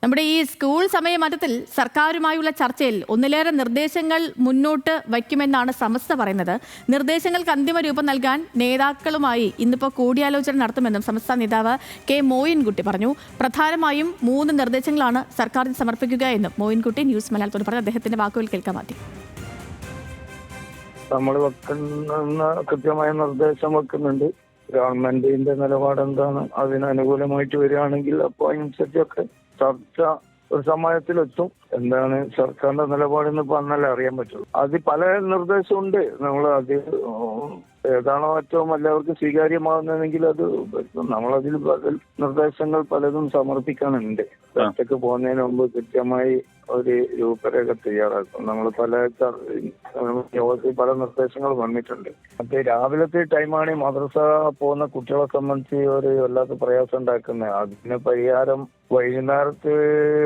നമ്മുടെ ഈ സ്കൂൾ സമയമാറ്റത്തിൽ സർക്കാരുമായുള്ള ചർച്ചയിൽ ഒന്നിലേറെ നിർദ്ദേശങ്ങൾ മുന്നോട്ട് വയ്ക്കുമെന്നാണ് സമസ്ത പറയുന്നത്. നിർദ്ദേശങ്ങൾക്ക് അന്തിമ രൂപം നൽകാൻ നേതാക്കളുമായി ഇന്നിപ്പോൾ കൂടിയാലോചന നടത്തുമെന്നും സമസ്ത നേതാവ് കെ മോയിൻകുട്ടി പറഞ്ഞു. പ്രധാനമായും 3 നിർദ്ദേശങ്ങളാണ് സർക്കാരിന് സമർപ്പിക്കുക എന്നും മോയിൻകുട്ടി ന്യൂസ് മലയാളത്തോട് പറഞ്ഞു. അദ്ദേഹത്തിന്റെ വാക്കുകൾ കേൾക്കാൻ മതി. നമ്മൾ വെക്കുന്ന കൃത്യമായ നിർദ്ദേശം വെക്കുന്നുണ്ട്. ഗവൺമെന്റിന്റെ നിലപാട് എന്താണ്, അതിനനുകൂലമായിട്ട് വരികയാണെങ്കിൽ അപ്പോൾ അതിനനുസരിച്ചൊക്കെ ചർച്ച ഒരു സമയത്തിലെത്തും. എന്താണ് സർക്കാരിന്റെ നിലപാടെന്ന് പറഞ്ഞാലേ അറിയാൻ പറ്റുള്ളൂ. അതിൽ പല നിർദ്ദേശമുണ്ട്. നമ്മൾ അത് ഏതാണോ ഏറ്റവും എല്ലാവർക്കും സ്വീകാര്യമാകുന്നതെങ്കിൽ അത് നമ്മളതിൽ നിർദ്ദേശങ്ങൾ പലതും സമർപ്പിക്കാനുണ്ട്. ചർച്ചയ്ക്ക് പോകുന്നതിന് മുമ്പ് കൃത്യമായി ഒരു രൂപരേഖ തയ്യാറാക്കും. നമ്മൾ യോഗത്തിൽ പല നിർദ്ദേശങ്ങൾ വന്നിട്ടുണ്ട്. മറ്റേ രാവിലത്തെ ടൈമാണ് ഈ മദ്രസ പോകുന്ന കുട്ടികളെ സംബന്ധിച്ച് ഒരു വല്ലാത്ത പ്രയാസം ഉണ്ടാക്കുന്നത്. അതിന് പരിഹാരം വൈകുന്നേരത്ത്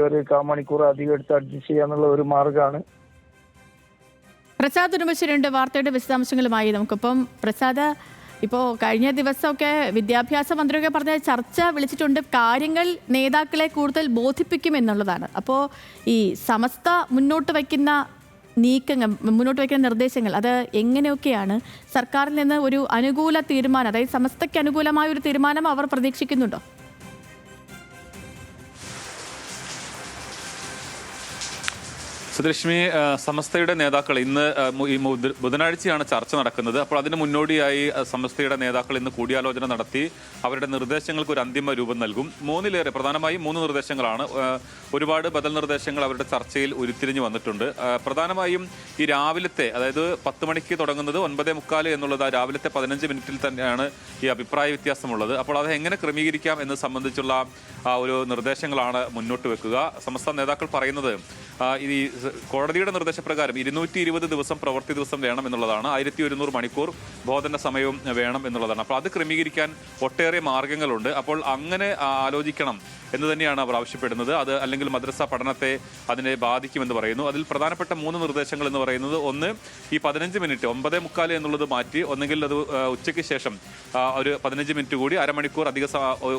ഒരു 1/4 മണിക്കൂർ അധികം എടുത്ത് അഡ്ജസ്റ്റ് ചെയ്യാന്നുള്ള ഒരു മാർഗ്ഗമാണ്. പ്രസാദ് ഉടുമ്പശ്ശേരിയുണ്ട് വാർത്തയുടെ വിശദാംശങ്ങളുമായി. നമുക്കിപ്പം പ്രസാദ്, ഇപ്പോൾ കഴിഞ്ഞ ദിവസമൊക്കെ വിദ്യാഭ്യാസ മന്ത്രിയൊക്കെ പറഞ്ഞ ചർച്ച വിളിച്ചിട്ടുണ്ട്, കാര്യങ്ങൾ നേതാക്കളെ കൂടുതൽ ബോധിപ്പിക്കുമെന്നുള്ളതാണ്. അപ്പോൾ ഈ സമസ്ത മുന്നോട്ട് വയ്ക്കുന്ന നീക്കങ്ങൾ, മുന്നോട്ട് വയ്ക്കുന്ന നിർദ്ദേശങ്ങൾ, അത് എങ്ങനെയൊക്കെയാണ്? സർക്കാരിൽ നിന്ന് ഒരു അനുകൂല തീരുമാനം, അതായത് സമസ്തയ്ക്ക് അനുകൂലമായ ഒരു തീരുമാനം അവർ പ്രതീക്ഷിക്കുന്നുണ്ടോ? സുധലക്ഷ്മി, സമസ്തയുടെ നേതാക്കൾ ഇന്ന് ഈ ബുധനാഴ്ചയാണ് ചർച്ച നടക്കുന്നത്. അപ്പോൾ അതിന് മുന്നോടിയായി സമസ്തയുടെ നേതാക്കൾ ഇന്ന് കൂടിയാലോചന നടത്തി അവരുടെ നിർദ്ദേശങ്ങൾക്ക് ഒരു അന്തിമ രൂപം നൽകും. 3 പ്രധാനമായും 3 നിർദ്ദേശങ്ങളാണ്. ഒരുപാട് ബദൽ നിർദ്ദേശങ്ങൾ അവരുടെ ചർച്ചയിൽ ഉരുത്തിരിഞ്ഞു വന്നിട്ടുണ്ട്. പ്രധാനമായും ഈ രാവിലത്തെ, അതായത് 10 മണിക്ക് തുടങ്ങുന്നത് 9:45 എന്നുള്ളത് രാവിലത്തെ 15 മിനിറ്റിൽ തന്നെയാണ് ഈ അഭിപ്രായ വ്യത്യാസമുള്ളത്. അപ്പോൾ അത് എങ്ങനെ ക്രമീകരിക്കാം എന്ന് സംബന്ധിച്ചുള്ള ഒരു നിർദ്ദേശങ്ങളാണ് മുന്നോട്ട് വെക്കുക. സമസ്ത നേതാക്കൾ പറയുന്നത് ഈ കോടതിയുടെ നിർദ്ദേശപ്രകാരം 220 ദിവസം പ്രവൃത്തി ദിവസം വേണം എന്നുള്ളതാണ്. 1100 മണിക്കൂർ ബോധന സമയവും വേണം എന്നുള്ളതാണ്. അപ്പോൾ അത് ക്രമീകരിക്കാൻ ഒട്ടേറെ മാർഗങ്ങളുണ്ട്. അപ്പോൾ അങ്ങനെ ആലോചിക്കണം എന്ന് തന്നെയാണ് അവർ ആവശ്യപ്പെടുന്നത്. അത് അല്ലെങ്കിൽ മദ്രസ പഠനത്തെ അതിനെ ബാധിക്കുമെന്ന് പറയുന്നു. അതിൽ പ്രധാനപ്പെട്ട 3 നിർദ്ദേശങ്ങൾ എന്ന് പറയുന്നത്, ഒന്ന്, ഈ 15 മിനിറ്റ് 9:45 എന്നുള്ളത് മാറ്റി ഒന്നെങ്കിൽ അത് ഉച്ചയ്ക്ക് ശേഷം ഒരു 15 മിനിറ്റ് കൂടി അരമണിക്കൂർ അധിക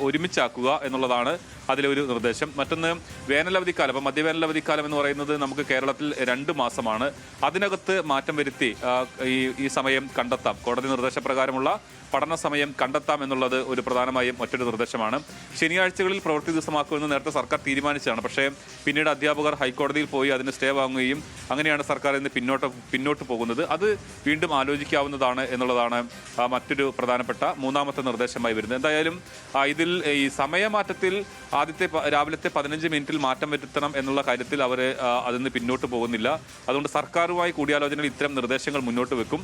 ഒരുമിച്ചാക്കുക എന്നുള്ളതാണ് അതിലെ ഒരു നിർദ്ദേശം. മറ്റൊന്ന്, വേനലവധിക്കാലം. അപ്പം മധ്യവേനലവധിക്കാലം എന്ന് പറയുന്നത് നമുക്ക് കേരളത്തിൽ 2 മാസമാണ്. അതിനകത്ത് മാറ്റം വരുത്തി ഈ സമയം കണ്ടെത്താം. കോടതി നിർദ്ദേശപ്രകാരമുള്ള പഠന സമയം കണ്ടെത്താം എന്നുള്ളത് ഒരു പ്രധാനമായും മറ്റൊരു നിർദ്ദേശമാണ്. ശനിയാഴ്ചകളിൽ പ്രവൃത്തി ദിവസമാക്കുമെന്ന് നേരത്തെ സർക്കാർ തീരുമാനിച്ചതാണ്. പക്ഷേ പിന്നീട് അധ്യാപകർ ഹൈക്കോടതിയിൽ പോയി അതിന് സ്റ്റേ വാങ്ങുകയും അങ്ങനെയാണ് സർക്കാർ ഇന്ന് പിന്നോട്ട് പോകുന്നത്. അത് വീണ്ടും ആലോചിക്കാവുന്നതാണ് എന്നുള്ളതാണ് മറ്റൊരു പ്രധാനപ്പെട്ട 3ാമത്തെ നിർദ്ദേശമായി വരുന്നത്. എന്തായാലും ഇതിൽ ഈ സമയമാറ്റത്തിൽ രാവിലത്തെ 15 മിനിറ്റിൽ മാറ്റം വരുത്തണം എന്നുള്ള കാര്യത്തിൽ അവർ അതിന് പിന്നോട്ട് പോകുന്നില്ല. അതുകൊണ്ട് സർക്കാരുമായി കൂടിയാലോചനയിൽ ഇത്തരം നിർദ്ദേശങ്ങൾ മുന്നോട്ട് വെക്കും.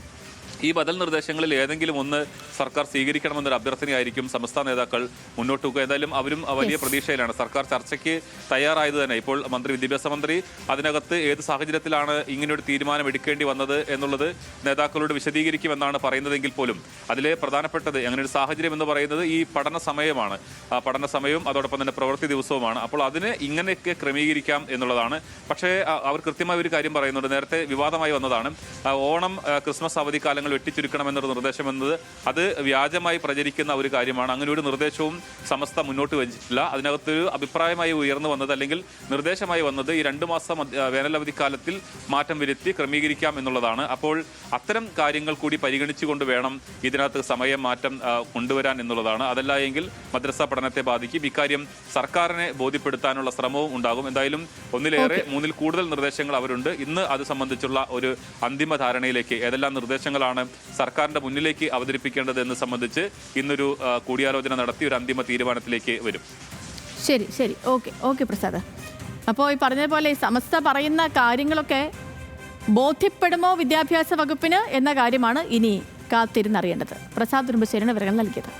ഈ ബദൽ നിർദ്ദേശങ്ങളിൽ ഏതെങ്കിലും ഒന്ന് സർക്കാർ സ്വീകരിക്കണമെന്നൊരു അഭ്യർത്ഥനയായിരിക്കും സമസ്ത നേതാക്കൾ മുന്നോട്ട് വെക്കുക. ഏതായാലും അവരും വലിയ പ്രതീക്ഷയിലാണ്. സർക്കാർ ചർച്ചയ്ക്ക് തയ്യാറായത് തന്നെ. ഇപ്പോൾ വിദ്യാഭ്യാസ മന്ത്രി അതിനകത്ത് ഏത് സാഹചര്യത്തിലാണ് ഇങ്ങനെയൊരു തീരുമാനം എടുക്കേണ്ടി വന്നത് എന്നുള്ളത് നേതാക്കളോട് വിശദീകരിക്കുമെന്നാണ് പറയുന്നതെങ്കിൽ പോലും അതിലെ പ്രധാനപ്പെട്ടത് അങ്ങനെ ഒരു സാഹചര്യം എന്ന് പറയുന്നത് ഈ പഠന സമയമാണ്. പഠന സമയവും അതോടൊപ്പം തന്നെ പ്രവൃത്തി ദിവസവുമാണ്. അപ്പോൾ അതിന് ഇങ്ങനെയൊക്കെ ക്രമീകരിക്കാം എന്നുള്ളതാണ്. പക്ഷേ അവർ കൃത്യമായ ഒരു കാര്യം പറയുന്നുണ്ട്. നേരത്തെ വിവാദമായി വന്നതാണ് ഓണം, ക്രിസ്മസ് അവധിക്കാലങ്ങൾ വെട്ടിച്ചുരുക്കണമെന്നൊരു നിർദ്ദേശം എന്നത് അത് വ്യാജമായി പ്രചരിക്കുന്ന ഒരു കാര്യമാണ്. അങ്ങനെ ഒരു നിർദ്ദേശവും സമസ്ത മുന്നോട്ട് വെച്ചിട്ടില്ല. അതിനകത്തൊരു അഭിപ്രായമായി ഉയർന്നു വന്നത് അല്ലെങ്കിൽ നിർദ്ദേശമായി വന്നത് ഈ 2 മാസം വേനലവധിക്കാലത്തിൽ മാറ്റം വരുത്തി ക്രമീകരിക്കാം എന്നുള്ളതാണ്. അപ്പോൾ അത്തരം കാര്യങ്ങൾ കൂടി പരിഗണിച്ചുകൊണ്ട് വേണം ഇതിനകത്ത് സമയം മാറ്റം കൊണ്ടുവരാൻ എന്നുള്ളതാണ്. അതല്ല എങ്കിൽ മദ്രസ പഠനത്തെ ബാധിക്കും. ഇക്കാര്യം സർക്കാരിനെ ബോധ്യപ്പെടുത്താനുള്ള ശ്രമവും ഉണ്ടാകും. എന്തായാലും 3-ൽ കൂടുതൽ നിർദ്ദേശങ്ങൾ അവരുണ്ട്. ഇന്ന് അത് സംബന്ധിച്ചുള്ള ഒരു അന്തിമ ധാരണയിലേക്ക് ഏതെല്ലാം നിർദ്ദേശങ്ങളാണ് സർക്കാരിന്റെ മുന്നിലേക്ക് അവതരിപ്പിക്കേണ്ടത് എന്ന് സംബന്ധിച്ച് ഇന്നൊരു കൂടിയാലോചന നടത്തി ഒരു അന്തിമ തീരുമാനത്തിലേക്ക് വരും. ശരി. ഓക്കെ പ്രസാദ്. അപ്പോൾ ഈ പറഞ്ഞതുപോലെ സമസ്ത പറയുന്ന കാര്യങ്ങളൊക്കെ ബോധ്യപ്പെടുമോ വിദ്യാഭ്യാസ വകുപ്പിന് എന്ന കാര്യമാണ് ഇനി കാത്തിരുന്നറിയേണ്ടത്. പ്രസാദ് ഉടുമ്പശ്ശേരിയാണ് വിവരങ്ങൾ നൽകിയത്.